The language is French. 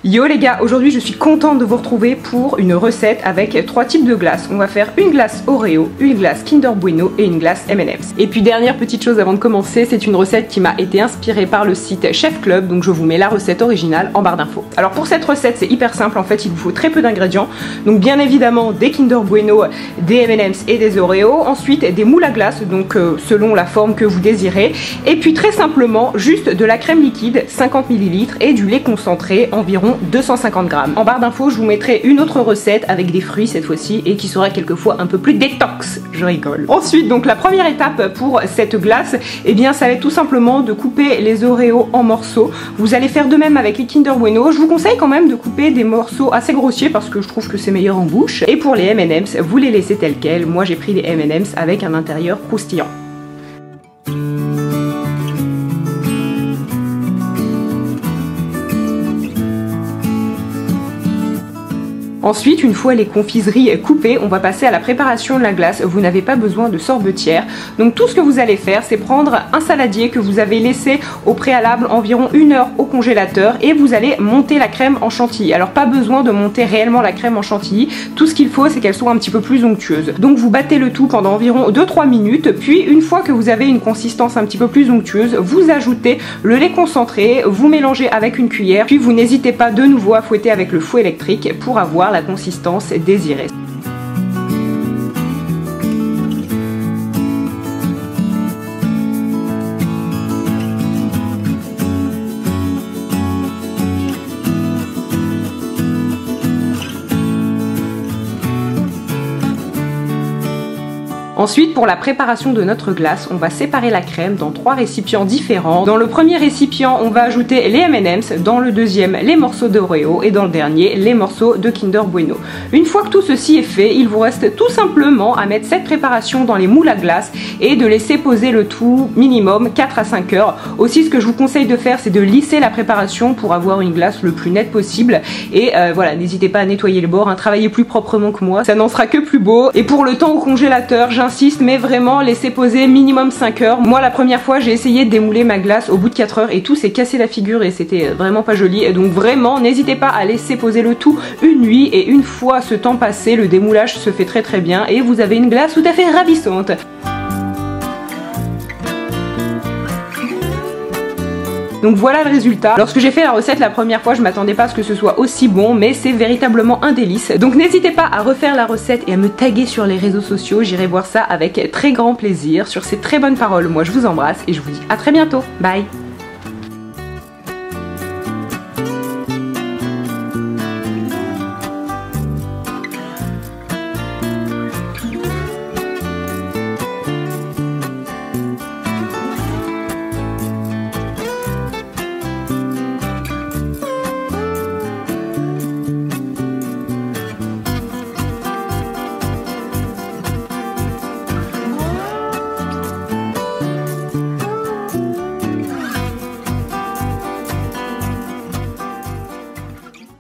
Yo les gars, aujourd'hui je suis contente de vous retrouver pour une recette avec 3 types de glaces. On va faire une glace Oreo, une glace Kinder Bueno et une glace M&M's. Et puis dernière petite chose avant de commencer, c'est une recette qui m'a été inspirée par le site Chef Club, donc je vous mets la recette originale en barre d'infos. Alors pour cette recette c'est hyper simple, en fait il vous faut très peu d'ingrédients. Donc bien évidemment des Kinder Bueno, des M&M's et des Oreo. Ensuite des moules à glace, donc selon la forme que vous désirez. Et puis très simplement juste de la crème liquide, 50 ml et du lait concentré, environ 250 grammes. En barre d'infos je vous mettrai une autre recette avec des fruits cette fois-ci et qui sera quelquefois un peu plus détox, je rigole. Ensuite donc la première étape pour cette glace, eh bien ça va être tout simplement de couper les Oreos en morceaux. Vous allez faire de même avec les Kinder Bueno. Je vous conseille quand même de couper des morceaux assez grossiers parce que je trouve que c'est meilleur en bouche. Et pour les M&M's, vous les laissez tels quels. Moi j'ai pris les M&M's avec un intérieur croustillant. Ensuite, une fois les confiseries coupées, on va passer à la préparation de la glace. Vous n'avez pas besoin de sorbetière. Donc tout ce que vous allez faire, c'est prendre un saladier que vous avez laissé au préalable environ 1 heure au congélateur et vous allez monter la crème en chantilly. Alors pas besoin de monter réellement la crème en chantilly. Tout ce qu'il faut, c'est qu'elle soit un petit peu plus onctueuse. Donc vous battez le tout pendant environ 2-3 minutes. Puis une fois que vous avez une consistance un petit peu plus onctueuse, vous ajoutez le lait concentré, vous mélangez avec une cuillère. Puis vous n'hésitez pas de nouveau à fouetter avec le fouet électrique pour avoir la consistance désirée. Ensuite, pour la préparation de notre glace, on va séparer la crème dans 3 récipients différents. Dans le premier récipient, on va ajouter les M&M's, dans le deuxième, les morceaux d'Oreo et dans le dernier, les morceaux de Kinder Bueno. Une fois que tout ceci est fait, il vous reste tout simplement à mettre cette préparation dans les moules à glace et de laisser poser le tout minimum 4 à 5 heures. Aussi, ce que je vous conseille de faire, c'est de lisser la préparation pour avoir une glace le plus nette possible. Et voilà, n'hésitez pas à nettoyer le bord, hein, travaillez plus proprement que moi, ça n'en sera que plus beau. Et pour le temps au congélateur, j'insiste, mais vraiment laissez poser minimum 5 heures. Moi la première fois j'ai essayé de démouler ma glace au bout de 4 heures et tout s'est cassé la figure et c'était vraiment pas joli. Et donc vraiment n'hésitez pas à laisser poser le tout une nuit et une fois ce temps passé, le démoulage se fait très très bien et vous avez une glace tout à fait ravissante. Donc voilà le résultat. Lorsque j'ai fait la recette la première fois, je m'attendais pas à ce que ce soit aussi bon, mais c'est véritablement un délice. Donc n'hésitez pas à refaire la recette et à me taguer sur les réseaux sociaux, j'irai voir ça avec très grand plaisir. Sur ces très bonnes paroles, moi je vous embrasse et je vous dis à très bientôt. Bye!